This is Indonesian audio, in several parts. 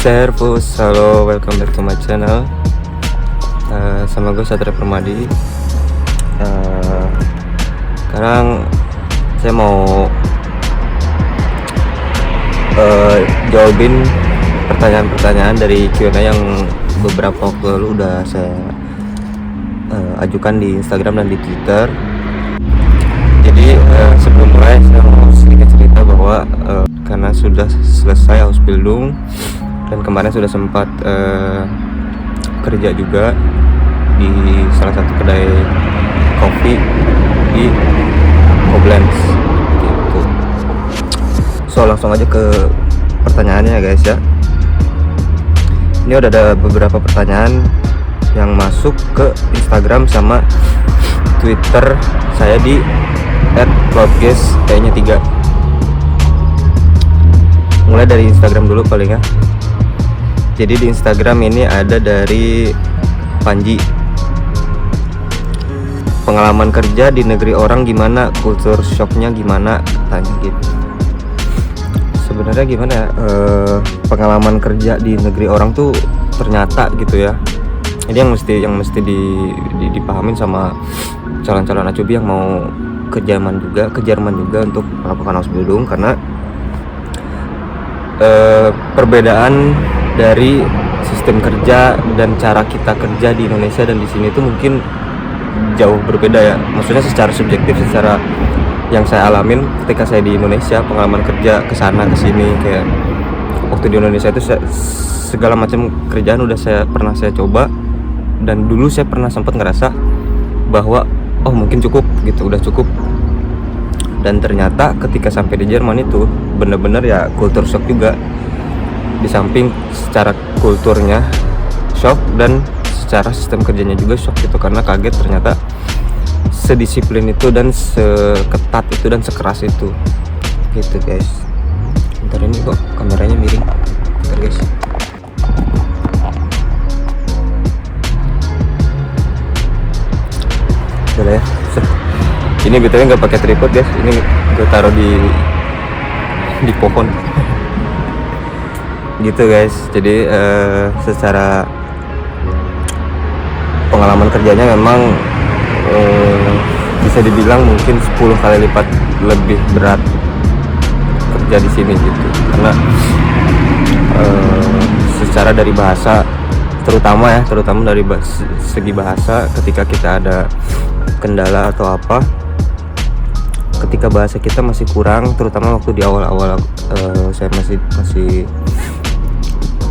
Servus, halo, welcome back to my channel. Sama gue Satria Permadi. Sekarang saya mau jawabin pertanyaan-pertanyaan dari Q&A yang beberapa waktu lalu udah saya ajukan di Instagram dan di Twitter. Jadi sebelum mulai saya mau sedikit cerita bahwa karena sudah selesai Ausbildung dan kemarin sudah sempat kerja juga di salah satu kedai kopi di Koblenz gitu. So langsung aja ke pertanyaannya ya guys ya. Ini udah ada beberapa pertanyaan yang masuk ke Instagram sama Twitter saya di @cloudguest-nya 3. Mulai dari Instagram dulu paling ya. Jadi di Instagram ini ada dari Panji. Pengalaman kerja di negeri orang gimana? Culture shocknya gimana? Tanya gitu. Sebenarnya gimana ya? Pengalaman kerja di negeri orang tuh ternyata gitu ya. Ini yang mesti dipahamin sama calon-calon acubi yang mau ke Jerman juga untuk melakukan Ausbildung, karena perbedaan dari sistem kerja dan cara kita kerja di Indonesia dan di sini itu mungkin jauh berbeda ya. Maksudnya secara subjektif, secara yang saya alamin ketika saya di Indonesia, pengalaman kerja kesana kesini, kayak waktu di Indonesia itu segala macam kerjaan pernah saya coba, dan dulu saya pernah sempat ngerasa bahwa oh mungkin cukup gitu, udah cukup. Dan ternyata ketika sampai di Jerman itu bener-bener ya culture shock juga. Di samping secara kulturnya shock dan secara sistem kerjanya juga shock gitu, karena kaget ternyata sedisiplin itu dan seketat itu dan sekeras itu gitu guys. Bentar, ini kok kameranya miring. Bentar guys. Udah ya. Ini btw nggak pakai tripod guys, ini gue taruh di pohon gitu guys. Jadi secara pengalaman kerjanya memang bisa dibilang mungkin 10 kali lipat lebih berat kerja di sini gitu, karena secara dari bahasa terutama dari segi bahasa, ketika kita ada kendala atau apa, ketika bahasa kita masih kurang, terutama waktu di awal-awal saya masih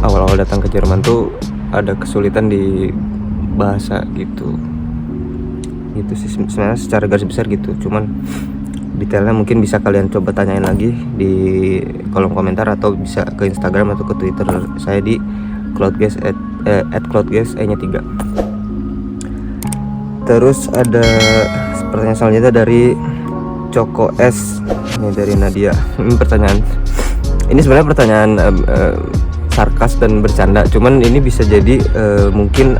awal-awal datang ke Jerman tuh ada kesulitan di bahasa gitu sih sebenarnya secara garis besar gitu. Cuman detailnya mungkin bisa kalian coba tanyain lagi di kolom komentar, atau bisa ke Instagram atau ke Twitter saya di @cloudguest-nya 3. Terus ada pertanyaan selanjutnya dari Coko S, ini dari Nadia. Ini sebenarnya pertanyaan sarkas dan bercanda, cuman ini bisa jadi mungkin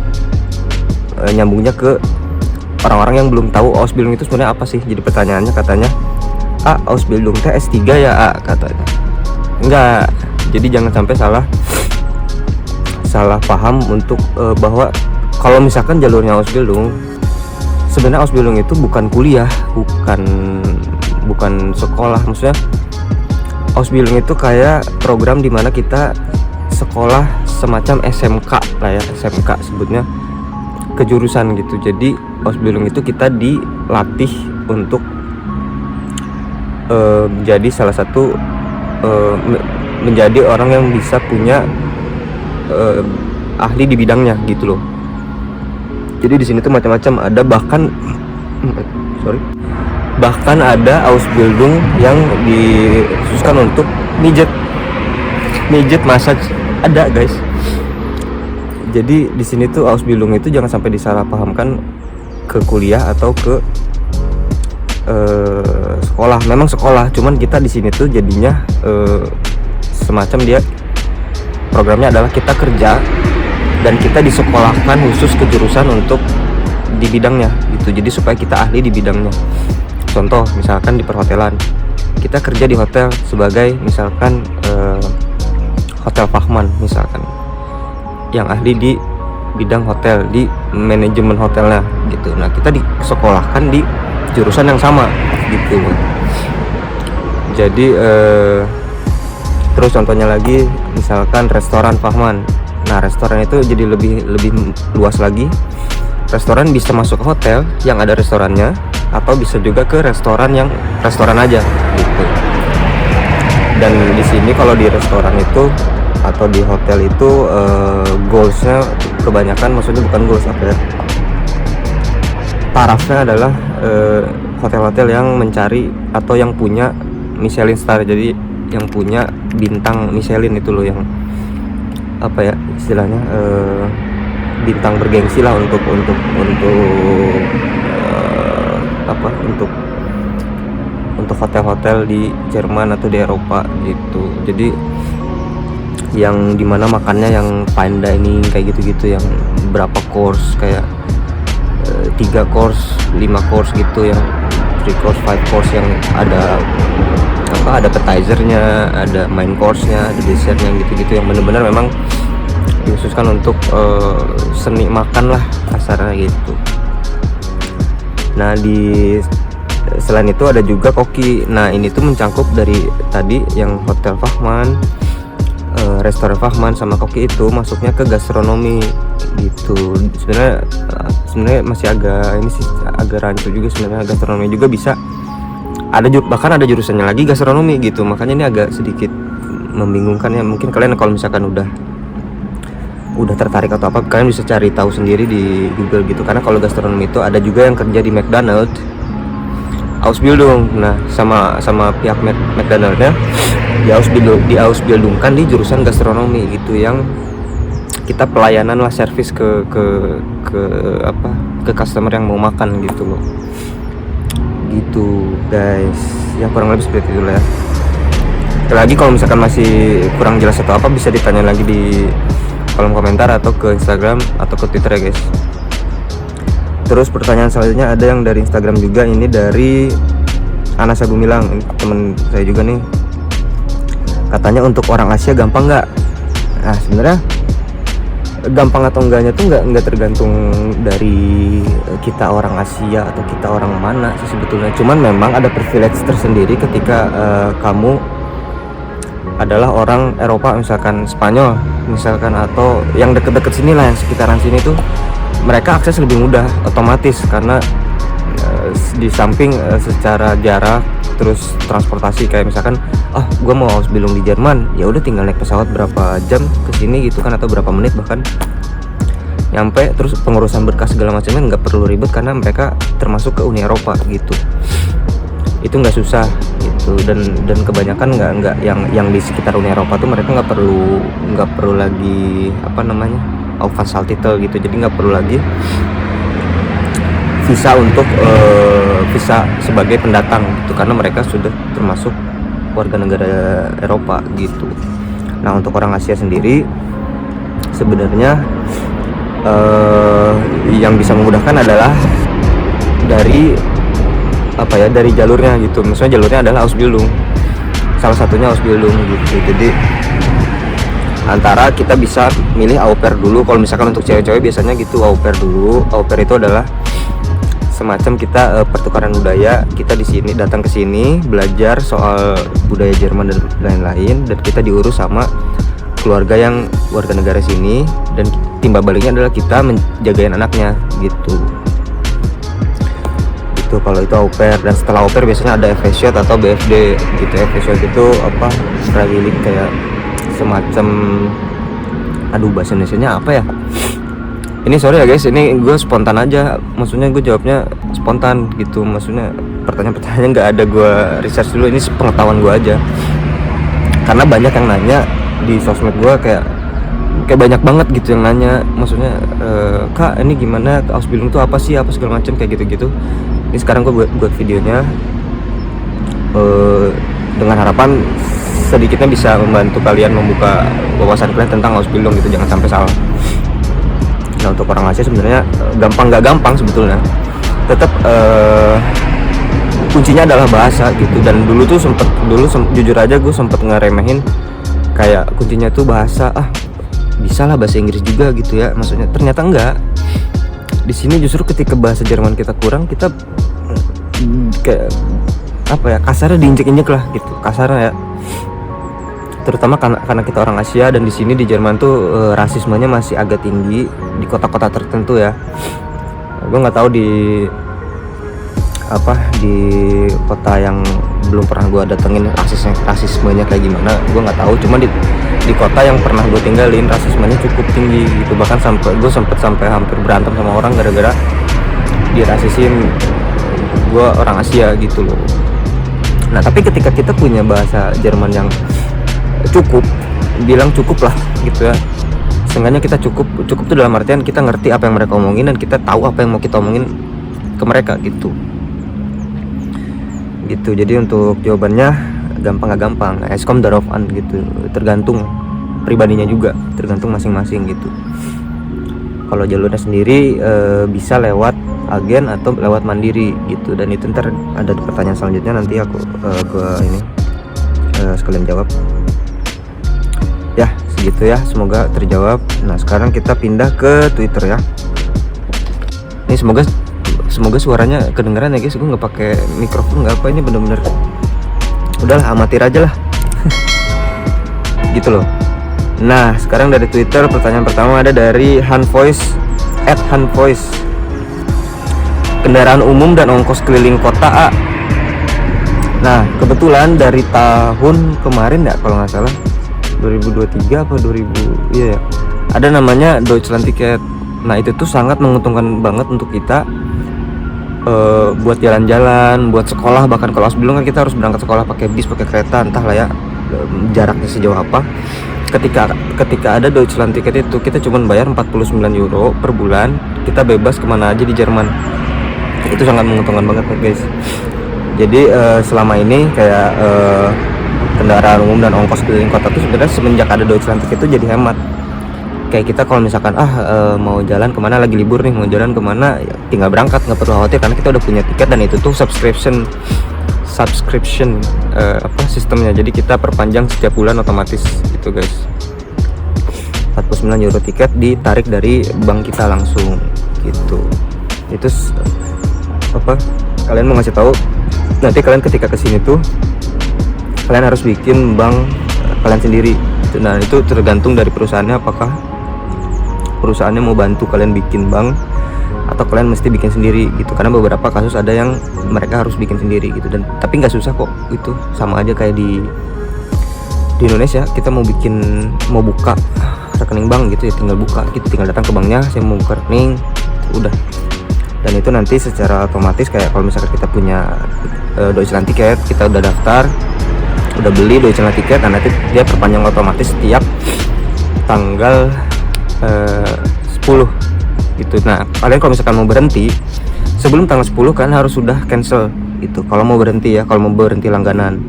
nyambungnya ke orang-orang yang belum tahu Ausbildung itu sebenarnya apa sih. Jadi pertanyaannya katanya, Ausbildung teh S3 ya katanya. Enggak, jadi jangan sampai salah paham untuk bahwa kalau misalkan jalurnya Ausbildung, sebenarnya Ausbildung itu bukan kuliah, bukan sekolah. Maksudnya Ausbildung itu kayak program dimana kita sekolah semacam SMK lah ya, SMK sebutnya, kejurusan gitu. Jadi Ausbildung itu kita dilatih untuk menjadi salah satu menjadi orang yang bisa punya ahli di bidangnya gitu loh. Jadi di sini tuh macam-macam, ada bahkan ada Ausbildung yang dikhususkan untuk mijet massage, ada guys. Jadi di sini tuh Ausbildung itu jangan sampai disalahpahamkan ke kuliah atau ke sekolah. Memang sekolah, cuman kita di sini tuh jadinya semacam dia programnya adalah kita kerja dan kita disekolahkan khusus kejurusan untuk di bidangnya gitu. Jadi supaya kita ahli di bidangnya. Contoh misalkan di perhotelan, kita kerja di hotel sebagai misalkan Hotel Fachman misalkan, yang ahli di bidang hotel, di manajemen hotelnya gitu. Nah kita disekolahkan di jurusan yang sama gitu. Jadi terus contohnya lagi misalkan restoran Fachman. Nah restoran itu jadi lebih luas lagi. Restoran bisa masuk ke hotel yang ada restorannya, atau bisa juga ke restoran yang restoran aja gitu. Dan di sini kalau di restoran itu atau di hotel itu goalsnya kebanyakan, maksudnya bukan goals apa ya, tarafnya adalah hotel-hotel yang mencari atau yang punya Michelin star. Jadi yang punya bintang Michelin itu loh, yang apa ya istilahnya, bintang bergengsi lah untuk hotel-hotel di Jerman atau di Eropa gitu. Jadi yang dimana makannya yang fine dining kayak gitu-gitu, yang berapa course, kayak 3 course, 5 course gitu, yang 3 course, 5 course, yang ada appetizernya, ada main course-nya, ada dessertnya gitu-gitu, yang benar-benar memang dikhususkan untuk seni makan lah kasarnya gitu. Nah selain itu ada juga koki. Nah ini tuh mencangkup dari tadi yang Hotel Fachman, restoran Fachman sama koki itu masuknya ke gastronomi gitu. Sebenarnya masih agak rancu juga sebenarnya. Gastronomi juga bisa bahkan ada jurusannya lagi gastronomi gitu. Makanya ini agak sedikit membingungkan ya. Mungkin kalian kalau misalkan udah tertarik atau apa, kalian bisa cari tahu sendiri di Google gitu. Karena kalau gastronomi itu ada juga yang kerja di McDonald, Ausbildung. Nah sama pihak McDonaldnya di Ausbildung kan di jurusan gastronomi gitu, yang kita pelayanan lah, service ke customer yang mau makan gitu loh. Gitu guys, ya kurang lebih seperti itu lah ya. Lagi kalau misalkan masih kurang jelas atau apa, bisa ditanya lagi di kolom komentar atau ke Instagram atau ke Twitter ya guys. Terus pertanyaan selanjutnya ada yang dari Instagram juga, ini dari Anas Abu Milang, ini temen saya juga nih. Katanya untuk orang Asia gampang nggak? Nah sebenarnya gampang atau enggaknya tuh nggak tergantung dari kita orang Asia atau kita orang mana sih sebetulnya. Cuman memang ada privilege tersendiri ketika kamu adalah orang Eropa, misalkan Spanyol misalkan, atau yang deket-deket sini lah, yang sekitaran sini tuh mereka akses lebih mudah otomatis, karena di samping secara jarak, terus transportasi, kayak misalkan gue mau Ausbildung di Jerman, ya udah tinggal naik pesawat berapa jam ke sini gitu kan, atau berapa menit bahkan nyampe. Terus pengurusan berkas segala macamnya nggak perlu ribet karena mereka termasuk ke Uni Eropa gitu. Itu nggak susah gitu, dan kebanyakan nggak yang di sekitar Uni Eropa tuh mereka nggak perlu lagi Aufenthaltstitel gitu. Jadi nggak perlu lagi visa untuk visa sebagai pendatang gitu, karena mereka sudah termasuk warga negara Eropa gitu. Nah untuk orang Asia sendiri sebenarnya yang bisa memudahkan adalah dari jalurnya gitu. Misalnya jalurnya adalah Ausbildung, salah satunya Ausbildung gitu. Jadi antara kita bisa milih au pair dulu. Kalau misalkan untuk cewek-cewek biasanya gitu, au pair dulu. Au pair itu adalah semacam kita pertukaran budaya. Kita di sini datang ke sini belajar soal budaya Jerman dan lain-lain, dan kita diurus sama keluarga yang warga negara sini, dan timbal baliknya adalah kita menjagain anaknya gitu. Kalau itu au pair. Dan setelah au pair biasanya ada FSJ atau BFD gitu. FSJ itu traveling, kayak semacam bahasa Indonesianya apa ya, ini sorry ya guys, ini gue spontan aja, maksudnya gue jawabnya spontan gitu. Maksudnya pertanyaan-pertanyaannya nggak ada gue research dulu, ini pengetahuan gue aja. Karena banyak yang nanya di sosmed gue, kayak banyak banget gitu yang nanya, maksudnya kak ini gimana, Ausbildung itu apa sih, apa segala macam kayak gitu-gitu. Ini sekarang gue buat videonya dengan harapan sedikitnya bisa membantu kalian membuka wawasan kalian tentang Ausbildung gitu, jangan sampai salah. Nah untuk orang Asia sebenarnya nggak gampang sebetulnya. Tetap kuncinya adalah bahasa gitu. Dan dulu jujur aja gue sempet ngeremehin kayak kuncinya tuh bahasa, bisa lah bahasa Inggris juga gitu ya, maksudnya ternyata enggak. Di sini justru ketika bahasa Jerman kita kurang, kita kayak apa ya, kasarnya diinjek-injek lah gitu, kasarnya ya, terutama karena kita orang Asia, dan di sini di Jerman tuh rasismenya masih agak tinggi di kota-kota tertentu ya. Gue nggak tahu di kota yang belum pernah gue datengin rasismenya kayak gimana, gue nggak tahu. Cuma di kota yang pernah gue tinggalin rasismenya cukup tinggi gitu, bahkan gue sampai hampir berantem sama orang gara-gara dirasisin gue orang Asia gitu loh. Nah tapi ketika kita punya bahasa Jerman yang cukup, bilang cukup lah gitu ya, seenggaknya kita cukup tuh dalam artian kita ngerti apa yang mereka omongin dan kita tahu apa yang mau kita omongin ke mereka gitu. Jadi untuk jawabannya gampang gak gampang, es kommt darauf an gitu, tergantung pribadinya juga, tergantung masing-masing gitu. Kalau jalurnya sendiri bisa lewat agen atau lewat mandiri gitu, dan itu ntar ada pertanyaan selanjutnya, nanti aku sekalian jawab ya. Segitu ya, semoga terjawab. Nah sekarang kita pindah ke Twitter ya. Ini semoga suaranya kedengeran ya guys, gue nggak pakai mikrofon nggak apa, ini bener-bener udahlah amatir aja lah gitu loh. Nah sekarang dari Twitter, pertanyaan pertama ada dari @hanvoice. Kendaraan umum dan ongkos keliling kota A. Nah kebetulan dari tahun kemarin ya, kalau nggak salah 2023 apa 2000 ya, ada namanya Deutschlandticket. Nah itu tuh sangat menguntungkan banget untuk kita buat jalan-jalan, buat sekolah. Bahkan kalau sebelum kan kita harus berangkat sekolah pakai bis, pakai kereta, entahlah ya jaraknya sejauh apa. Ketika ada Deutschlandticket itu, kita cuma bayar 49 euro per bulan, kita bebas kemana aja di Jerman. Itu sangat menguntungkan banget guys. Jadi selama ini kayak kendaraan umum dan ongkos keliling kota tuh sebenarnya semenjak ada Deutschlandticket itu jadi hemat. Kayak kita kalau misalkan mau jalan kemana, lagi libur nih mau jalan kemana, ya tinggal berangkat, nggak perlu khawatir karena kita udah punya tiket, dan itu tuh subscription sistemnya. Jadi kita perpanjang setiap bulan otomatis gitu guys. 49 euro tiket ditarik dari bank kita langsung gitu. Itu kalian mau ngasih tahu, nanti kalian ketika kesini tuh kalian harus bikin bank kalian sendiri. Nah itu tergantung dari perusahaannya, apakah perusahaannya mau bantu kalian bikin bank atau kalian mesti bikin sendiri gitu. Karena beberapa kasus ada yang mereka harus bikin sendiri gitu, dan tapi nggak susah kok, itu sama aja kayak di Indonesia. Kita mau buka rekening bank gitu ya, tinggal buka gitu, tinggal datang ke banknya, saya mau buka rekening, udah. Dan itu nanti secara otomatis kayak kalau misalkan kita punya Deutschlandticket, kita udah daftar, udah beli Deutschlandticket, dan nanti dia perpanjang otomatis setiap tanggal 10 gitu. Nah kalian kalau misalkan mau berhenti sebelum tanggal 10 kan harus sudah cancel gitu kalau mau berhenti ya, kalau mau berhenti langganan.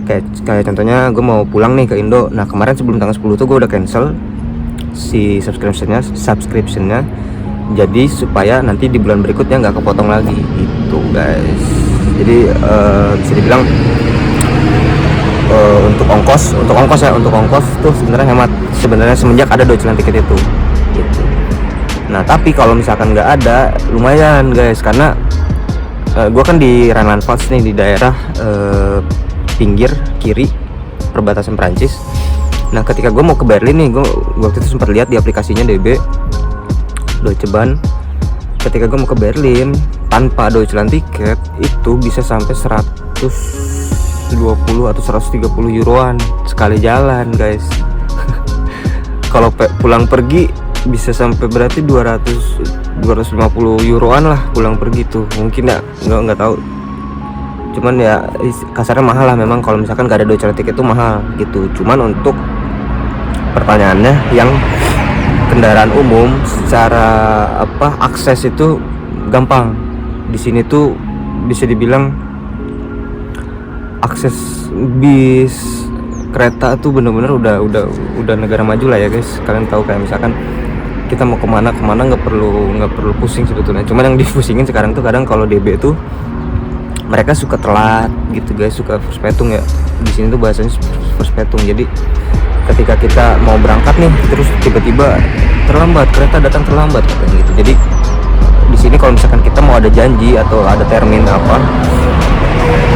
Kayak contohnya gue mau pulang nih ke Indo, nah kemarin sebelum tanggal 10 tuh gue udah cancel si subscriptionnya, jadi supaya nanti di bulan berikutnya nggak kepotong lagi gitu guys. Jadi bisa dibilang untuk ongkos tuh sebenarnya hemat sebenarnya semenjak ada Deutschlandticket itu gitu. Nah tapi kalau misalkan nggak ada, lumayan guys, karena gue kan di Rheinland-Pfalz nih, di daerah pinggir kiri perbatasan Prancis. Nah ketika gue mau ke Berlin nih, gue waktu itu sempat lihat di aplikasinya DB Deutsche Bahn. Ketika gue mau ke Berlin tanpa Deutschlandticket itu bisa sampai 120 atau 130 euroan sekali jalan guys. Kalau pulang pergi bisa sampai berarti 250 euroan lah pulang pergi tuh, mungkin ya, nggak tahu. Cuman ya kasarnya mahal lah memang, kalau misalkan nggak ada Deutschlandticket itu mahal gitu. Cuman untuk pertanyaannya yang kendaraan umum secara akses itu gampang. Di sini tuh bisa dibilang akses bis, kereta tuh bener-bener udah negara maju lah ya guys. Kalian tahu kayak misalkan kita mau kemana nggak perlu pusing sebetulnya. Cuman yang dipusingin sekarang tuh kadang kalau DB tuh mereka suka telat gitu guys, suka verspätung ya. Di sini tuh bahasanya verspätung. Jadi ketika kita mau berangkat nih terus tiba-tiba terlambat, kereta datang terlambat katanya gitu. Jadi di sini kalau misalkan kita mau ada janji atau ada termin apa,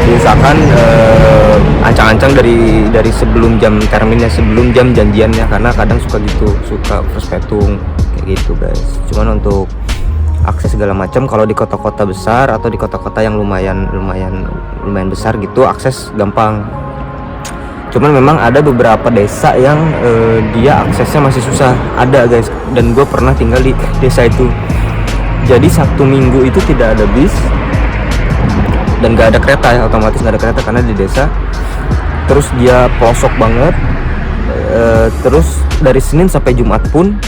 misalkan ancang-ancang dari sebelum jam terminnya, sebelum jam janjiannya, karena kadang suka gitu, suka perspetung kayak gitu guys. Cuman untuk akses segala macam kalau di kota-kota besar atau di kota-kota yang lumayan besar gitu akses gampang. Cuman memang ada beberapa desa yang dia aksesnya masih susah, ada guys. Dan gue pernah tinggal di desa itu. Jadi Sabtu Minggu itu tidak ada bis dan gak ada kereta ya, otomatis gak ada kereta karena di desa. Terus dia pelosok banget. Terus dari Senin sampai Jumat pun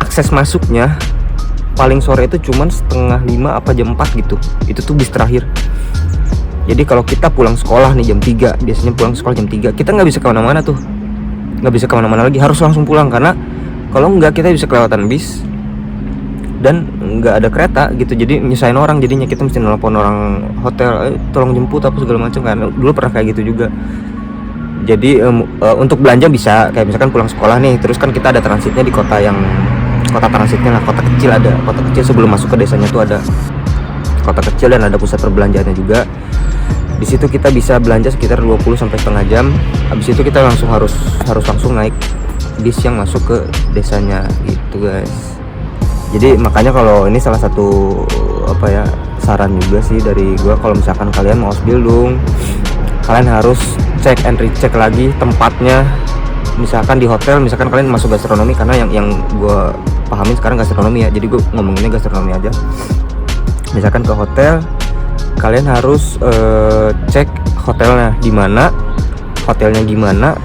akses masuknya paling sore itu cuman setengah 5 apa jam 4 gitu. Itu tuh bis terakhir. Jadi kalau kita pulang sekolah nih jam 3, biasanya pulang sekolah jam 3, kita nggak bisa kemana-mana tuh, nggak bisa kemana-mana lagi, harus langsung pulang. Karena kalau nggak kita bisa kelewatan bis dan nggak ada kereta gitu. Jadi nyusahin orang, jadinya kita mesti nelpon orang hotel, tolong jemput apa segala macam kan. Dulu pernah kayak gitu juga. Jadi untuk belanja bisa, kayak misalkan pulang sekolah nih, terus kan kita ada transitnya di kota transitnya lah, kota kecil, ada kota kecil sebelum masuk ke desanya tuh ada kota kecil dan ada pusat perbelanjaannya juga. Di situ kita bisa belanja sekitar 20 sampai setengah jam. Habis itu kita harus langsung naik bis yang masuk ke desanya gitu guys. Jadi makanya kalau ini salah satu saran juga sih dari gua, kalau misalkan kalian mau Ausbildung, kalian harus cek and recheck lagi tempatnya. Misalkan di hotel, misalkan kalian masuk gastronomi, karena yang gue pahamin sekarang gastronomi ya, jadi gue ngomonginnya gastronomi aja. Misalkan ke hotel, kalian harus cek hotelnya di mana, hotelnya gimana,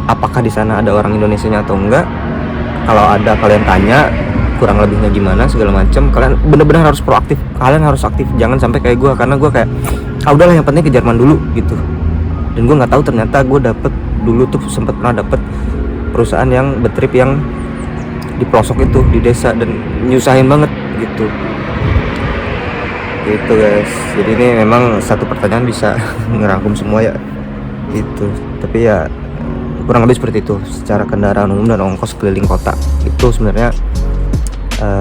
apakah di sana ada orang Indonesianya atau enggak. Kalau ada, kalian tanya kurang lebihnya gimana segala macam. Kalian bener-bener harus proaktif, kalian harus aktif, jangan sampai kayak gue, karena gue kayak udahlah yang penting ke Jerman dulu gitu. Dan gue nggak tahu ternyata gue dulu tuh sempat pernah dapet perusahaan yang betrip yang di pelosok itu di desa dan nyusahin banget gitu guys. Jadi ini memang satu pertanyaan bisa ngerangkum semua ya gitu. Tapi ya kurang lebih seperti itu secara kendaraan umum dan ongkos keliling kota itu sebenarnya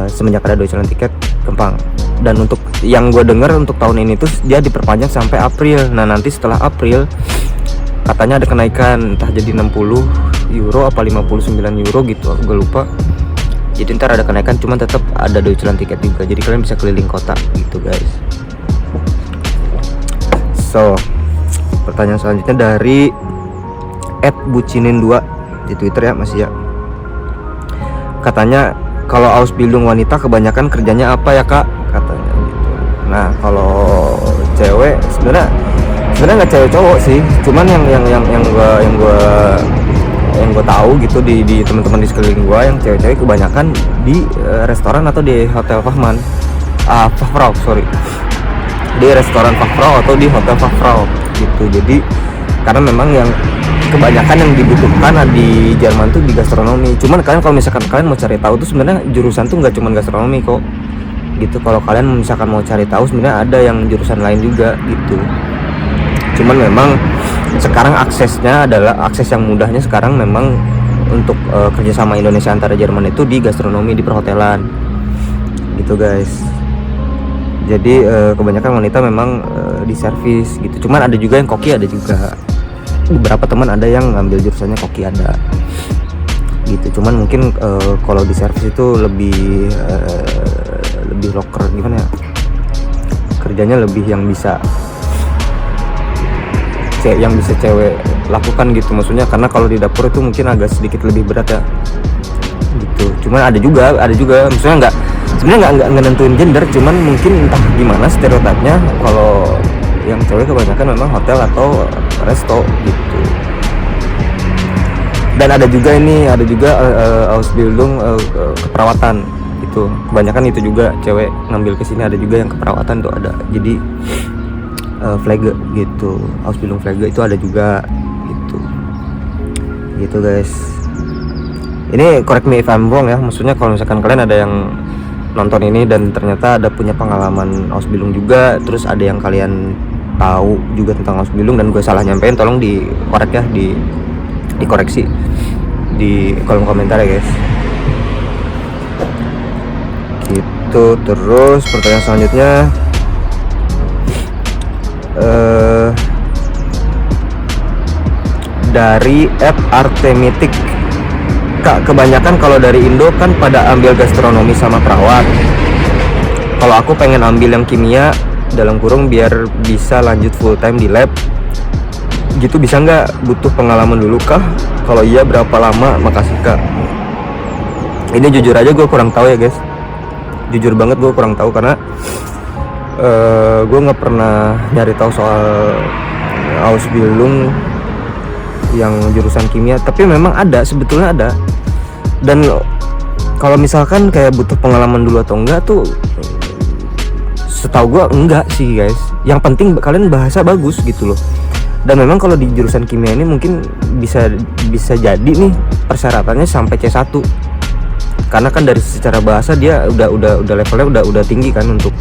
semenjak ada Deutschland tiket gampang. Dan untuk yang gue dengar untuk tahun ini tuh dia diperpanjang sampai April. Nah nanti setelah April katanya ada kenaikan, entah jadi 60 euro apa 59 euro gitu, aku gak lupa. Jadi ntar ada kenaikan, cuman tetap ada Deutschland tiket juga, jadi kalian bisa keliling kota gitu guys. So pertanyaan selanjutnya dari @bucinin2 di Twitter ya, masih ya. Katanya kalau Ausbildung wanita kebanyakan kerjanya apa ya kak, katanya gitu. Nah kalau cewek sebenarnya nggak cewek cowok sih, cuman yang gue tahu gitu di teman-teman di sekeliling gue yang cewek-cewek kebanyakan di restoran atau di hotel Fachfrau, di restoran Fachfrau atau di hotel Fachfrau gitu. Jadi karena memang yang kebanyakan yang dibutuhkan di Jerman tuh di gastronomi. Cuman kalian kalau misalkan kalian mau cari tahu tuh sebenarnya jurusan tuh nggak cuma gastronomi kok gitu. Kalau kalian misalkan mau cari tahu sebenarnya ada yang jurusan lain juga gitu. Cuman memang sekarang aksesnya adalah akses yang mudahnya sekarang memang untuk kerjasama Indonesia antara Jerman itu di gastronomi, di perhotelan gitu guys. Jadi kebanyakan wanita memang di servis gitu. Cuman ada juga yang koki, ada juga beberapa teman ada yang ngambil jurusannya koki, ada gitu. Cuman mungkin kalau di servis itu lebih loker, gimana ya, kerjanya lebih yang bisa cewek lakukan gitu, maksudnya karena kalau di dapur itu mungkin agak sedikit lebih berat ya gitu. Cuman ada juga maksudnya sebenarnya nggak nentuin gender, cuman mungkin entah gimana stereotipnya kalau yang cewek kebanyakan memang hotel atau resto gitu. Dan ada juga Ausbildung keperawatan gitu, kebanyakan itu juga cewek ngambil kesini. Ada juga yang keperawatan tuh ada, jadi Pflege gitu, Ausbildung Pflege itu ada juga gitu guys. Ini correct me if I'm wrong ya, maksudnya kalau misalkan kalian ada yang nonton ini dan ternyata ada punya pengalaman Ausbildung juga, terus ada yang kalian tahu juga tentang Ausbildung dan gue salah nyampein, tolong dikorek ya, dikoreksi di kolom komentar ya guys. Gitu. Terus pertanyaan selanjutnya, dari @artemitik. Kak, kebanyakan kalau dari Indo kan pada ambil gastronomi sama perawat. Kalau aku pengen ambil yang kimia dalam kurung biar bisa lanjut full time di lab. Gitu bisa nggak? Butuh pengalaman dulu kah? Kalau iya berapa lama? Makasih Kak. Ini jujur aja gue kurang tahu ya guys. Jujur banget gue kurang tahu karena gue nggak pernah nyari tahu soal Ausbildung yang jurusan kimia. Tapi memang ada, sebetulnya ada. Dan kalau misalkan kayak butuh pengalaman dulu atau enggak tuh, setahu gue enggak sih guys. Yang penting kalian bahasa bagus gitu loh. Dan memang kalau di jurusan kimia ini mungkin bisa jadi nih persyaratannya sampai C1. Karena kan dari secara bahasa dia udah levelnya udah tinggi kan untuk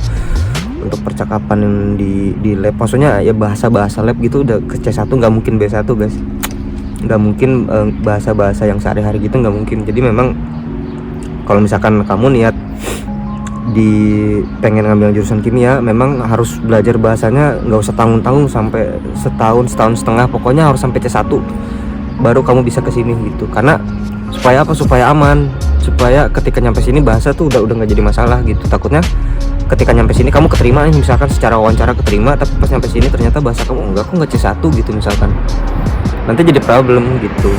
percakapan di lab. Maksudnya ya bahasa lab gitu udah ke C1, nggak mungkin B1 guys. Nggak mungkin bahasa yang sehari-hari gitu, nggak mungkin. Jadi memang kalau misalkan kamu niat pengen ngambil jurusan kimia, memang harus belajar bahasanya nggak usah tanggung-tanggung sampai setahun setengah, pokoknya harus sampai C1 baru kamu bisa kesini gitu. Karena supaya apa? Supaya aman, supaya ketika nyampe sini bahasa tuh udah nggak jadi masalah gitu. Takutnya ketika nyampe sini kamu keterima nih, misalkan secara wawancara keterima, tapi pas nyampe sini ternyata bahasa kamu enggak, aku nggak C1 gitu misalkan, nanti jadi problem gitu.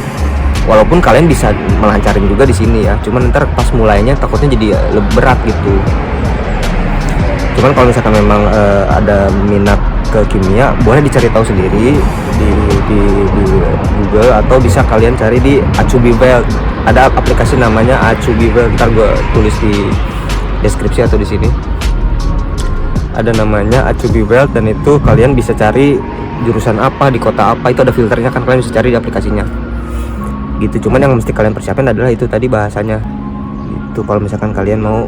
Walaupun kalian bisa melancarin juga di sini ya, cuman ntar pas mulainya takutnya jadi lebih berat gitu. Cuman kalau misalkan memang ada minat ke kimia, boleh dicari tahu sendiri di Google, atau bisa kalian cari di Acubivel. Ada aplikasi namanya Acubivel, ntar gue tulis di deskripsi atau di sini. Ada namanya Acubivel, dan itu kalian bisa cari jurusan apa di kota apa, itu ada filternya kan, kalian bisa cari di aplikasinya gitu. Cuman yang mesti kalian persiapin adalah itu tadi bahasanya itu kalau misalkan kalian mau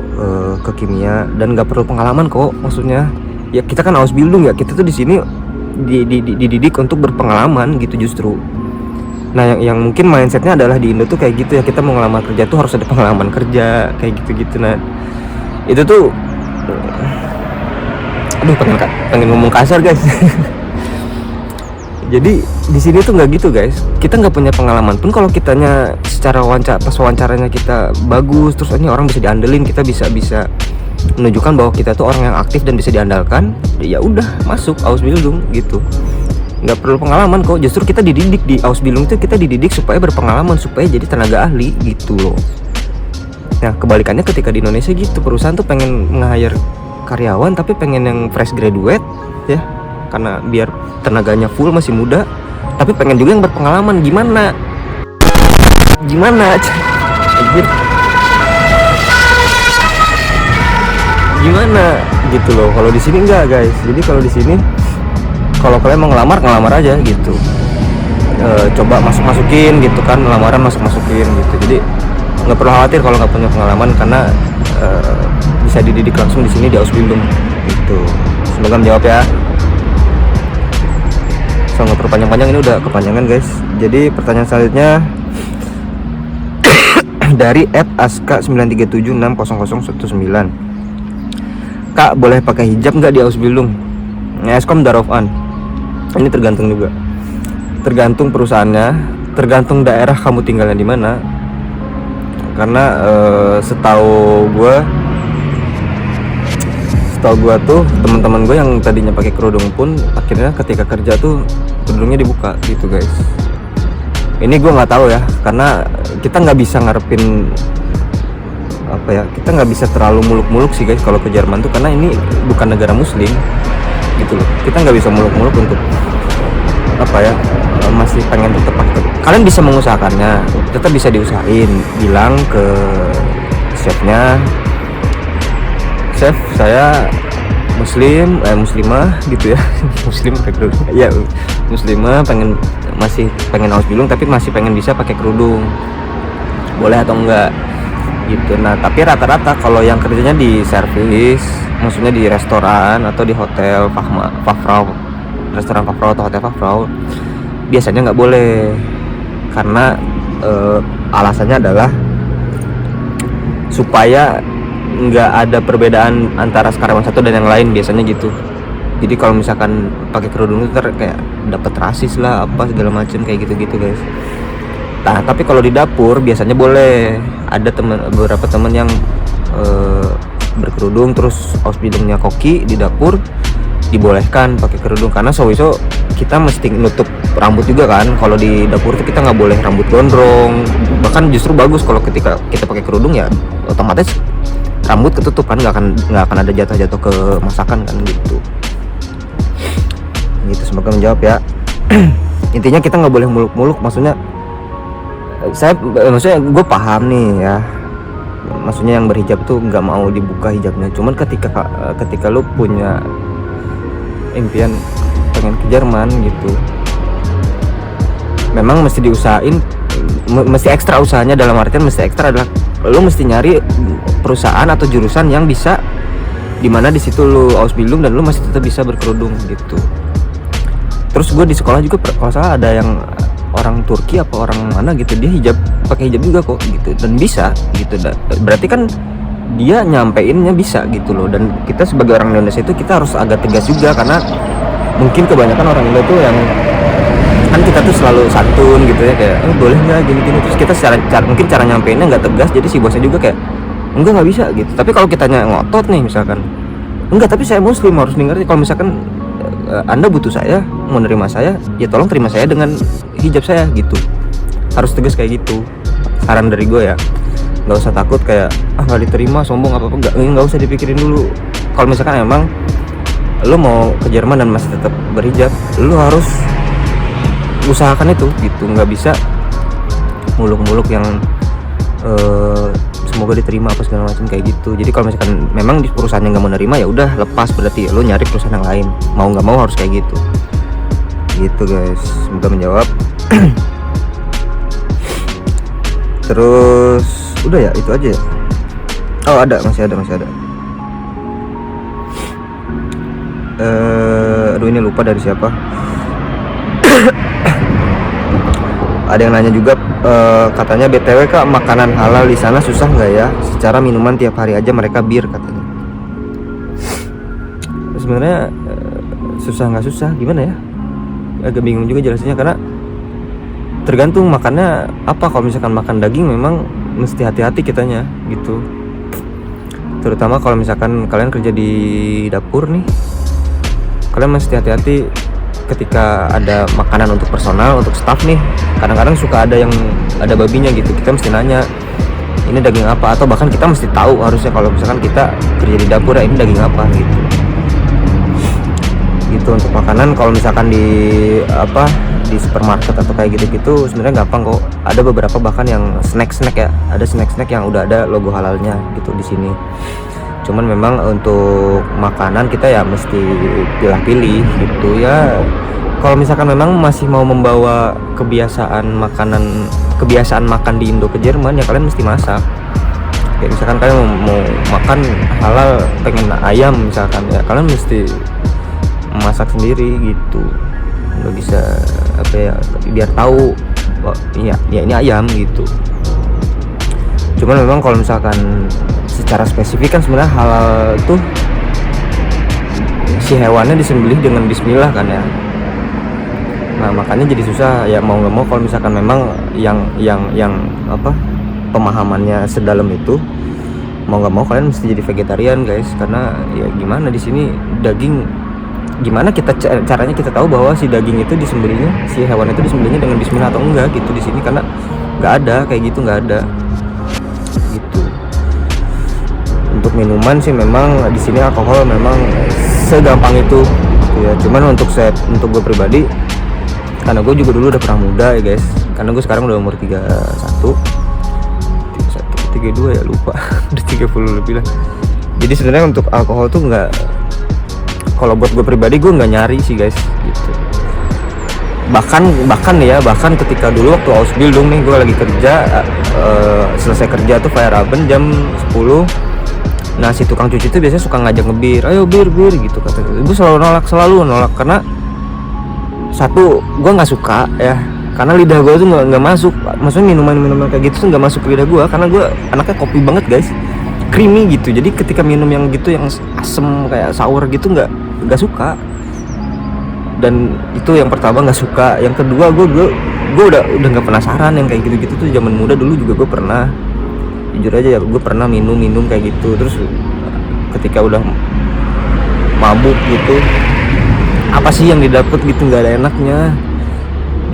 ke kimia. Dan nggak perlu pengalaman kok, maksudnya ya kita kan Ausbildung ya, kita tuh di sini dididik untuk berpengalaman gitu justru. Nah yang mungkin mindsetnya adalah di Indo tuh kayak gitu ya, kita mau ngelamar kerja tuh harus ada pengalaman kerja kayak gitu. Nah itu tuh aduh, pengen ngomong kasar guys. Jadi di sini tuh nggak gitu guys. Kita nggak punya pengalaman pun, kalau kitanya secara pas wawancaranya kita bagus, terus ini orang bisa diandelin, kita bisa menunjukkan bahwa kita tuh orang yang aktif dan bisa diandalkan, ya udah masuk Ausbildung gitu. Nggak perlu pengalaman kok. Justru kita dididik di Ausbildung itu, kita dididik supaya berpengalaman, supaya jadi tenaga ahli gitu loh. Nah kebalikannya ketika di Indonesia gitu, perusahaan tuh pengen nge-hire karyawan tapi pengen yang fresh graduate ya, karena biar tenaganya full masih muda, tapi pengen juga yang berpengalaman. Gimana gitu loh. Kalau di sini enggak guys. Jadi kalau di sini, kalau kalian mau ngelamar aja gitu, coba masukin gitu kan, lamaran masukin gitu. Jadi nggak perlu khawatir kalau nggak punya pengalaman, karena bisa dididik langsung di sini di Ausbildung gitu. Semoga menjawab ya. So nggak perlu panjang-panjang, ini udah kepanjangan guys. Jadi pertanyaan selanjutnya dari @aska937600019. Kak, boleh pakai hijab nggak di Ausbildung? Eskom Darofan. Ini tergantung juga, tergantung perusahaannya, tergantung daerah kamu tinggalnya di mana. Karena setahu gue tuh teman-teman gue yang tadinya pakai kerudung pun akhirnya ketika kerja tuh kerudungnya dibuka gitu guys. Ini gue nggak tahu ya, karena kita nggak bisa ngarepin apa ya, kita nggak bisa terlalu muluk-muluk sih guys kalau ke Jerman tuh, karena ini bukan negara muslim gitu loh. Kita nggak bisa muluk-muluk untuk apa ya, masih pengen tetap pakai. Kalian bisa mengusahakannya, tetap bisa diusahain, bilang ke chefnya, chef saya muslimah gitu ya. Muslim pakai kerudung ya, muslimah masih pengen Ausbildung tapi masih pengen bisa pakai kerudung, boleh atau enggak gitu. Nah tapi rata-rata kalau yang kerjanya di servis, maksudnya di restoran atau di hotel Fachfrau, restoran Fachfrau atau hotel Fachfrau, biasanya nggak boleh, karena alasannya adalah supaya nggak ada perbedaan antara sekarang satu dan yang lain, biasanya gitu. Jadi kalau misalkan pakai kerudung itu kayak dapat rasis lah apa segala macam kayak gitu guys. Nah tapi kalau di dapur biasanya boleh, ada beberapa teman yang berkerudung terus ausbildungnya koki di dapur dibolehkan pakai kerudung, karena sowieso kita mesti nutup rambut juga kan. Kalau di dapur itu kita nggak boleh rambut gondrong, bahkan justru bagus kalau ketika kita pakai kerudung ya otomatis rambut ketutup kan, nggak akan ada jatuh ke masakan kan gitu. Semoga menjawab ya. Intinya kita nggak boleh muluk-muluk, maksudnya gue paham nih ya, maksudnya yang berhijab tuh nggak mau dibuka hijabnya, cuman ketika lu punya impian pengen ke Jerman gitu, memang mesti diusahain, mesti ekstra usahanya. Dalam artian mesti ekstra adalah lu mesti nyari perusahaan atau jurusan yang bisa dimana di situ lu ausbildung dan lu masih tetap bisa berkerudung gitu. Terus gue di sekolah juga kalau salah ada yang orang Turki apa orang mana gitu, dia pakai hijab juga kok gitu dan bisa gitu. Berarti kan dia nyampeinnya bisa gitu loh. Dan kita sebagai orang Indonesia itu kita harus agak tegas juga, karena mungkin kebanyakan orang Indo tuh yang kan kita tuh selalu santun gitu ya, kayak boleh nggak gini-gini, terus kita mungkin cara nyampeinnya nggak tegas, jadi si bosnya juga kayak enggak nggak bisa gitu. Tapi kalau kitanya ngotot nih misalkan, enggak tapi saya muslim harus ngerti, kalau misalkan Anda butuh saya, mau nerima saya, ya tolong terima saya dengan hijab saya gitu. Harus tegas kayak gitu. Saran dari gue ya, nggak usah takut kayak nggak diterima, sombong apa nggak usah dipikirin dulu. Kalau misalkan emang lo mau ke Jerman dan masih tetap berhijab, lo harus usahakan itu gitu. Nggak bisa muluk-muluk yang semoga diterima apa segala macam kayak gitu. Jadi kalau misalkan memang di perusahaannya nggak mau nerima, ya udah lepas, berarti lo nyari perusahaan yang lain, mau nggak mau harus kayak gitu guys. Semoga menjawab. Terus udah ya, itu aja ya. Oh masih ada aduh ini lupa dari siapa. Ada yang nanya juga, katanya BTW Kak, makanan halal di sana susah nggak ya? Secara minuman tiap hari aja mereka bir katanya. Sebenarnya susah nggak susah, gimana ya? Agak bingung juga jelasnya, karena tergantung makannya apa. Kalau misalkan makan daging memang mesti hati-hati kitanya gitu. Terutama kalau misalkan kalian kerja di dapur nih, kalian mesti hati-hati ketika ada makanan untuk personal, untuk staff nih. Kadang-kadang suka ada babinya gitu, kita mesti nanya ini daging apa, atau bahkan kita mesti tahu harusnya kalau misalkan kita kerja di dapur ya, ini daging apa gitu untuk makanan. Kalau misalkan di supermarket atau kayak gitu sebenarnya gampang kok. Ada beberapa bahkan yang snack ya, ada snack yang udah ada logo halalnya gitu di sini. Cuman memang untuk makanan kita ya mesti pilih-pilih gitu ya. Kalau misalkan memang masih mau membawa kebiasaan makan di Indo ke Jerman, ya kalian mesti masak. Kayak misalkan kalian mau makan halal, pengen ayam misalkan, ya kalian mesti masak sendiri gitu. Nggak bisa biar tahu ya ini ayam gitu. Cuman memang kalau misalkan secara spesifik kan sebenarnya halal tuh si hewannya disembelih dengan bismillah kan ya. Nah makanya jadi susah ya, mau nggak mau kalau misalkan memang yang pemahamannya sedalam itu, mau nggak mau kalian mesti jadi vegetarian guys. Karena ya gimana di sini daging, gimana caranya kita tahu bahwa si daging itu disembelihnya, si hewan itu disembelihnya dengan bismillah atau enggak gitu di sini, karena nggak ada kayak gitu, nggak ada gitu. Untuk minuman sih memang di sini alkohol memang segampang itu ya. Cuman untuk gue pribadi, karena gue juga dulu udah pernah muda ya guys, karena gue sekarang udah umur 32 ya, lupa udah 30 lebih lah. Jadi sebenarnya untuk alkohol tuh nggak, kalau buat gue pribadi gue nggak nyari sih guys gitu. Bahkan ketika dulu waktu ausbildung nih, gue lagi kerja, selesai kerja tuh Feierabend jam 10. Nah si tukang cuci itu biasanya suka ngajak ngebir, ayo bir gitu katanya. Gue selalu nolak karena satu, gue nggak suka ya karena lidah gue tuh nggak masuk, maksudnya minuman kayak gitu tuh nggak masuk ke lidah gue, karena gue anaknya kopi banget guys, creamy gitu. Jadi ketika minum yang gitu yang asem kayak sour gitu nggak suka. Dan itu yang pertama nggak suka. Yang kedua gue udah nggak penasaran yang kayak gitu tuh. Zaman muda dulu juga gue pernah, jujur aja ya, gue pernah minum kayak gitu. Terus ketika udah mabuk gitu, apa sih yang didapat gitu, nggak ada enaknya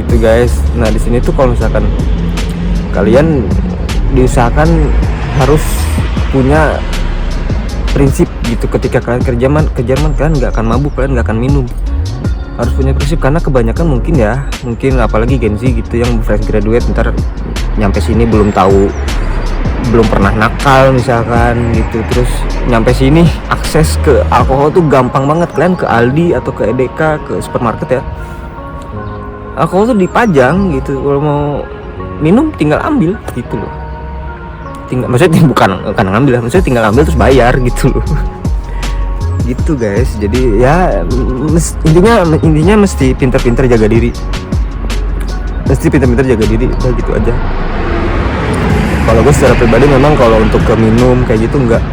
gitu guys. Nah di sini tuh kalau misalkan kalian diusahakan harus punya prinsip gitu. Ketika kalian ke Jerman kalian nggak akan mabuk, kalian nggak akan minum. Harus punya prinsip, karena kebanyakan mungkin apalagi Gen Z gitu yang fresh graduate, ntar nyampe sini belum pernah nakal misalkan gitu, terus nyampe sini akses ke alkohol tuh gampang banget. Kalian ke Aldi atau ke EDK, ke supermarket ya, alkohol tuh dipajang gitu, kalau mau minum tinggal ambil gitu loh. Maksudnya bukan ngambil, maksudnya tinggal ambil terus bayar gitu loh. Gitu guys. Jadi ya intinya mesti pintar-pintar jaga diri, udah gitu aja. Kalau gue secara pribadi memang kalau untuk ke minum kayak gitu enggak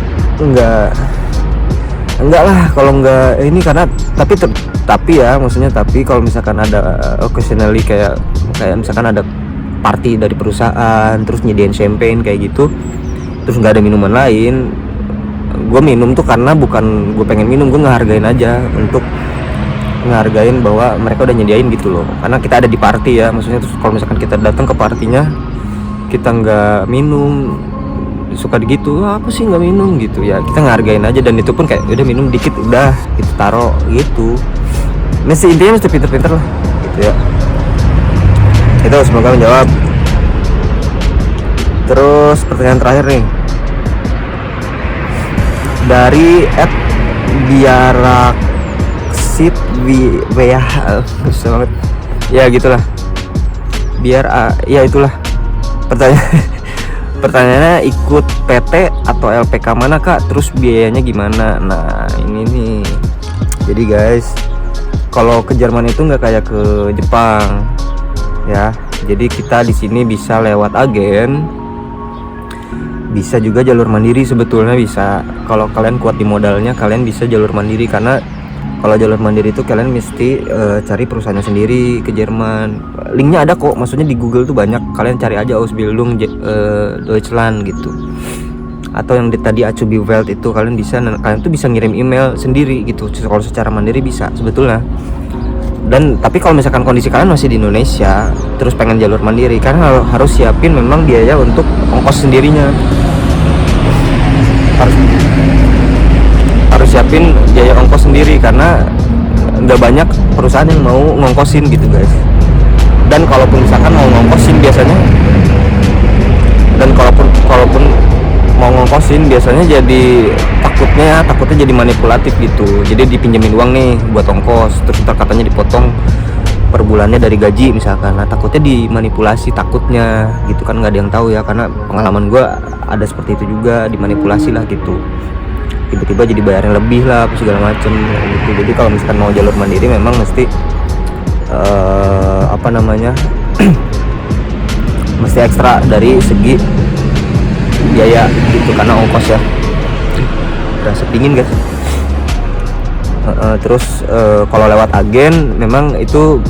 lah kalau enggak ini, karena tapi ya maksudnya, tapi kalau misalkan ada occasionally kayak misalkan ada party dari perusahaan terus nyediain champagne kayak gitu, terus nggak ada minuman lain, gue minum tuh karena bukan gue pengen minum, gue ngehargain aja, untuk ngehargain bahwa mereka udah nyediain gitu loh. Karena kita ada di party ya, maksudnya. Terus kalau misalkan kita datang ke partinya kita nggak minum, suka gitu, apa sih nggak minum gitu ya, kita ngehargain aja. Dan itu pun kayak udah minum dikit udah kita taruh gitu. Intinya mesti pinter-pinter lah gitu ya. Itu semoga menjawab. Terus pertanyaan terakhir nih dari @biaraksit susah banget ya gitulah, ya itulah pertanyaannya, ikut PT atau LPK mana kak, terus biayanya gimana? Nah ini nih, jadi guys kalau ke Jerman itu nggak kayak ke Jepang ya. Jadi kita di sini bisa lewat agen, bisa juga jalur mandiri sebetulnya bisa. Kalau kalian kuat di modalnya, kalian bisa jalur mandiri, karena kalau jalur mandiri itu kalian mesti cari perusahaannya sendiri ke Jerman. Linknya ada kok, maksudnya di Google tuh banyak, kalian cari aja Ausbildung Deutschland gitu, atau yang tadi Azubi Welt itu kalian tuh bisa ngirim email sendiri gitu. Kalau secara mandiri bisa sebetulnya. Dan tapi kalau misalkan kondisi kalian masih di Indonesia terus pengen jalur mandiri, karena harus siapin memang biaya untuk ongkos sendirinya, harus siapin biaya ongkos sendiri, karena nggak banyak perusahaan yang mau ngongkosin gitu guys. Dan kalaupun misalkan mau ngongkosin biasanya, dan kalaupun mau ngongkosin biasanya jadi takutnya jadi manipulatif gitu. Jadi dipinjemin uang nih buat ongkos, terus ntar katanya dipotong per bulannya dari gaji misalkan. Nah takutnya dimanipulasi, takutnya gitu kan, nggak ada yang tahu ya, karena pengalaman gue ada seperti itu juga, dimanipulasi lah gitu, tiba-tiba jadi bayarin lebih lah segala macem gitu. Jadi kalau misalkan mau jalur mandiri memang mesti mesti ekstra dari segi biaya gitu, karena ongkos ya. Berasa dingin guys. Terus kalau lewat agen memang itu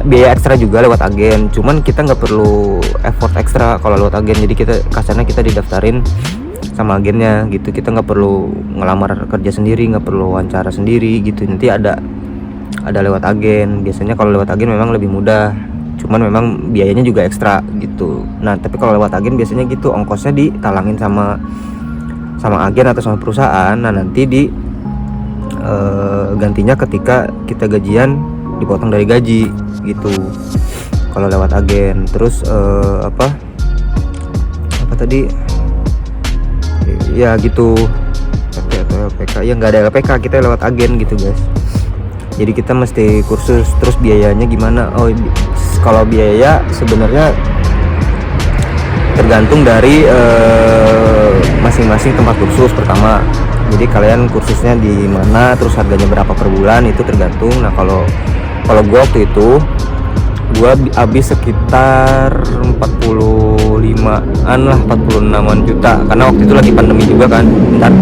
biaya ekstra juga lewat agen, cuman kita nggak perlu effort ekstra kalau lewat agen. Jadi kasarnya kita didaftarin sama agennya gitu, kita nggak perlu ngelamar kerja sendiri, nggak perlu wawancara sendiri gitu, nanti ada lewat agen. Biasanya kalau lewat agen memang lebih mudah, cuman memang biayanya juga ekstra gitu. Nah tapi kalau lewat agen biasanya gitu, ongkosnya ditalangin sama agen atau sama perusahaan. Nah nanti gantinya ketika kita gajian dipotong dari gaji gitu kalau lewat agen. Terus apa tadi ya gitu, PT atau LPK ya, nggak ada LPK, kita lewat agen gitu guys. Jadi kita mesti kursus. Terus biayanya gimana? Kalau biaya sebenarnya tergantung dari masing-masing tempat kursus pertama. Jadi kalian kursusnya di mana, terus harganya berapa per bulan, itu tergantung. Nah kalau gue waktu itu Gua habis sekitar 45-an lah, 46-an juta, karena waktu itu lagi pandemi juga kan. Bentar,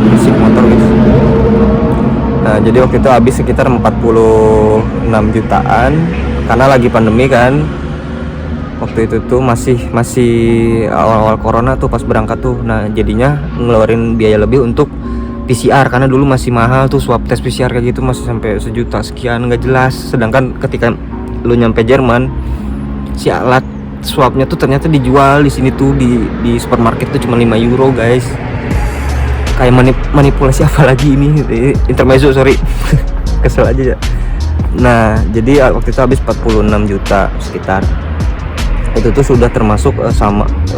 musik motor guys. Nah jadi waktu itu habis sekitar 46 jutaan karena lagi pandemi kan. Waktu itu tuh masih awal-awal corona tuh pas berangkat tuh. Nah jadinya ngeluarin biaya lebih untuk PCR karena dulu masih mahal tuh, swab tes PCR kayak gitu masih sampai sejuta sekian, nggak jelas. Sedangkan ketika lu nyampe Jerman, si alat swabnya tuh ternyata dijual di sini tuh di supermarket tuh cuma 5 euro guys. Kayak manipulasi apa lagi ini, intermezzo sorry. Kesel aja ya. Nah jadi waktu itu habis 46 juta sekitar. Itu tuh sudah termasuk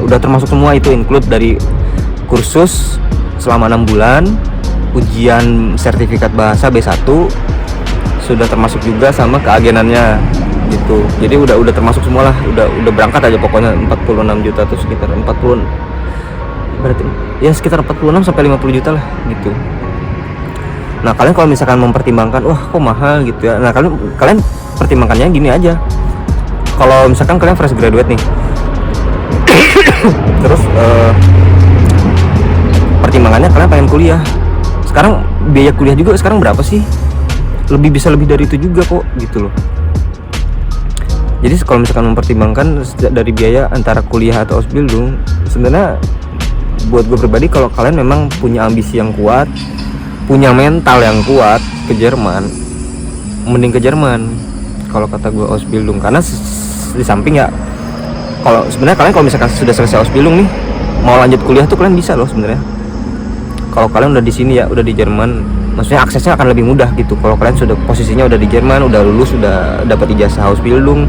udah termasuk semua, itu include dari kursus selama 6 bulan, ujian sertifikat bahasa B1, sudah termasuk juga sama keagenannya gitu. Jadi udah termasuk semua lah, udah berangkat aja pokoknya 46 juta tuh sekitar 40, berarti ya sekitar 46 sampai 50 juta lah gitu. Nah kalian kalau misalkan mempertimbangkan wah kok mahal gitu ya, nah kalian pertimbangkannya gini aja. Kalau misalkan kalian fresh graduate nih terus pertimbangannya kalian pengen kuliah. Sekarang biaya kuliah juga sekarang berapa sih? Bisa lebih dari itu juga kok gitu loh. Jadi kalau misalkan mempertimbangkan dari biaya antara kuliah atau Ausbildung, sebenarnya buat gue pribadi kalau kalian memang punya ambisi yang kuat, punya mental yang kuat ke Jerman, mending ke Jerman kalau kata gue Ausbildung. Karena di samping ya, kalau sebenarnya kalian kalau misalkan sudah selesai Ausbildung nih, mau lanjut kuliah tuh kalian bisa loh sebenarnya. Kalau kalian udah di sini ya, udah di Jerman, maksudnya aksesnya akan lebih mudah gitu. Kalau kalian sudah posisinya udah di Jerman, udah lulus, udah dapat ijazah Ausbildung,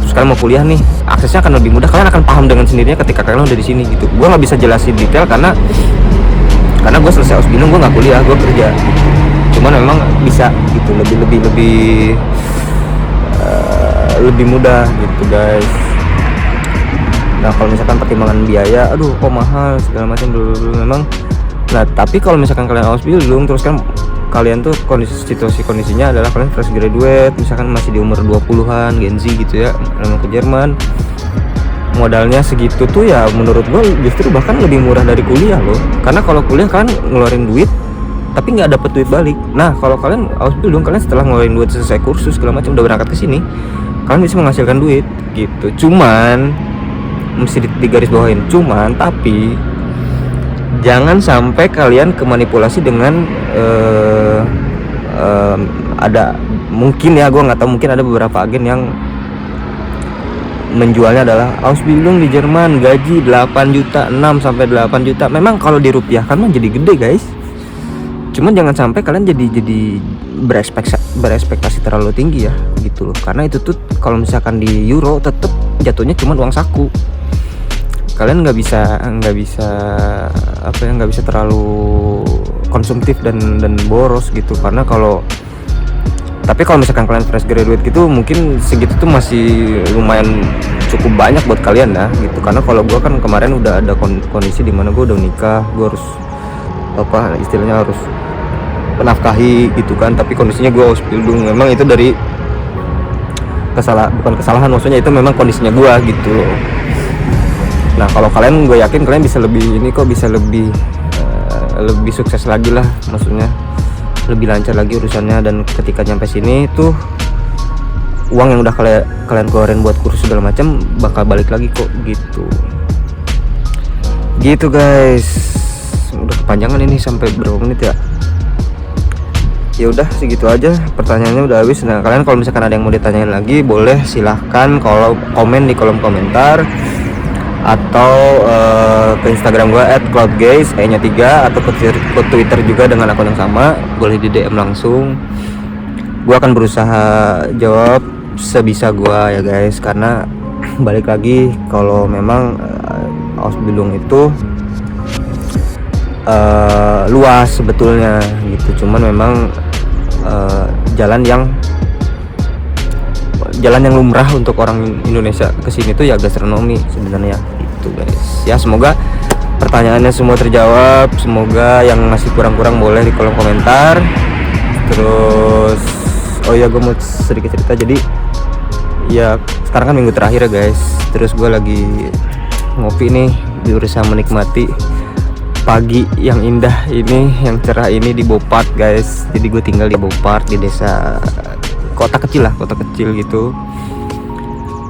terus kalian mau kuliah nih, aksesnya akan lebih mudah. Kalian akan paham dengan sendirinya ketika kalian udah di sini gitu. Gue nggak bisa jelasin detail karena gue selesai Ausbildung, gue nggak kuliah, gue kerja. Cuman memang bisa gitu, lebih mudah gitu guys. Nah kalau misalkan pertimbangan biaya, aduh kok mahal segala macam dulu memang. Nah tapi kalau misalkan kalian Ausbildung terus kan kalian tuh kondisinya adalah kalian fresh graduate, misalkan masih di umur 20-an, Gen Z gitu ya, mau ke Jerman, modalnya segitu tuh ya menurut gue justru bahkan lebih murah dari kuliah loh. Karena kalau kuliah kan ngeluarin duit tapi nggak dapet duit balik. Nah kalau kalian Ausbildung, kalian setelah ngeluarin duit selesai kursus segala macam, udah berangkat ke sini, kalian bisa menghasilkan duit gitu. Cuman mesti digaris bawahin, tapi jangan sampai kalian kemanipulasi dengan ada mungkin ya, gue nggak tahu, mungkin ada beberapa agen yang menjualnya adalah Ausbildung di Jerman gaji 8 juta, 6 sampai 8 juta. Memang kalau dirupiahkan mah jadi gede guys. Cuman jangan sampai kalian jadi berekspektasi terlalu tinggi ya gitu loh. Karena itu tuh kalau misalkan di euro tetap jatuhnya cuma uang saku. Kalian nggak bisa terlalu konsumtif dan boros gitu. Karena tapi kalau misalkan kalian fresh graduate gitu, mungkin segitu tuh masih lumayan cukup banyak buat kalian ya gitu. Karena kalau gue kan kemarin udah ada kondisi dimana gue udah nikah, gue harus istilahnya harus menafkahi gitu kan. Tapi kondisinya gue Ausbildung, memang itu dari bukan kesalahan, maksudnya itu memang kondisinya gue gitu loh. Nah kalau kalian, gue yakin kalian bisa lebih sukses lagi lah, maksudnya lebih lancar lagi urusannya. Dan ketika nyampe sini tuh uang yang udah kalian keluarin buat kursus segala macam bakal balik lagi kok gitu guys. Udah kepanjangan ini, sampai berapa menit ya? Ya udah segitu aja, pertanyaannya udah habis. Nah kalian kalau misalkan ada yang mau ditanyain lagi, boleh silahkan kalau komen di kolom komentar, atau ke Instagram gue @cloudgaze nya 3, atau ke Twitter juga dengan akun yang sama, boleh di DM langsung. Gue akan berusaha jawab sebisa gue ya guys. Karena balik lagi, kalau memang Ausbildung itu luas sebetulnya gitu. Cuman memang jalan yang lumrah untuk orang Indonesia kesini tuh ya gastronomi sebenarnya gitu guys. Ya semoga pertanyaannya semua terjawab. Semoga yang masih kurang-kurang boleh di kolom komentar. Terus ya gue mau sedikit cerita. Jadi ya sekarang kan minggu terakhir ya guys, terus gue lagi ngopi nih, berusaha menikmati pagi yang indah ini, yang cerah ini di Bopart guys. Jadi gue tinggal di Bopart, di desa, kota kecil gitu.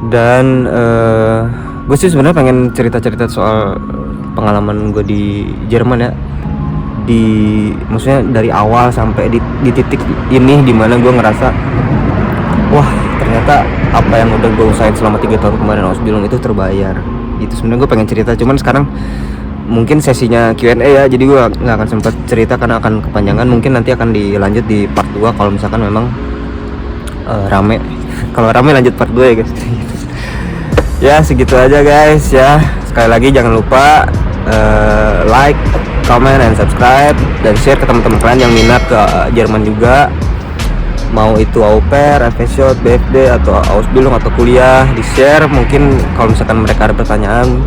Dan gue sih sebenarnya pengen cerita-cerita soal pengalaman gue di Jerman ya, maksudnya dari awal sampai di titik ini, dimana gue ngerasa wah ternyata apa yang udah gue usahain selama 3 tahun kemarin Ausbildung itu terbayar. Itu sebenarnya gue pengen cerita, cuman sekarang mungkin sesinya Q&A ya, jadi gue nggak akan sempat cerita karena akan kepanjangan. Mungkin nanti akan dilanjut di part 2 kalau misalkan memang rame. Kalau rame lanjut part 2 ya guys. Ya segitu aja guys ya. Sekali lagi jangan lupa like, comment, and subscribe, dan share ke teman-teman kalian yang minat ke Jerman juga, mau itu au pair, FSJ, BFD, atau Ausbildung atau kuliah, di share. Mungkin kalau misalkan mereka ada pertanyaan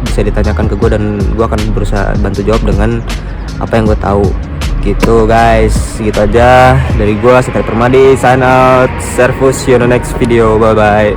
bisa ditanyakan ke gue, dan gue akan berusaha bantu jawab dengan apa yang gue tahu gitu guys. Segitu aja dari gue, Setri Permadi, sign out. Servus, see you on the next video, bye bye.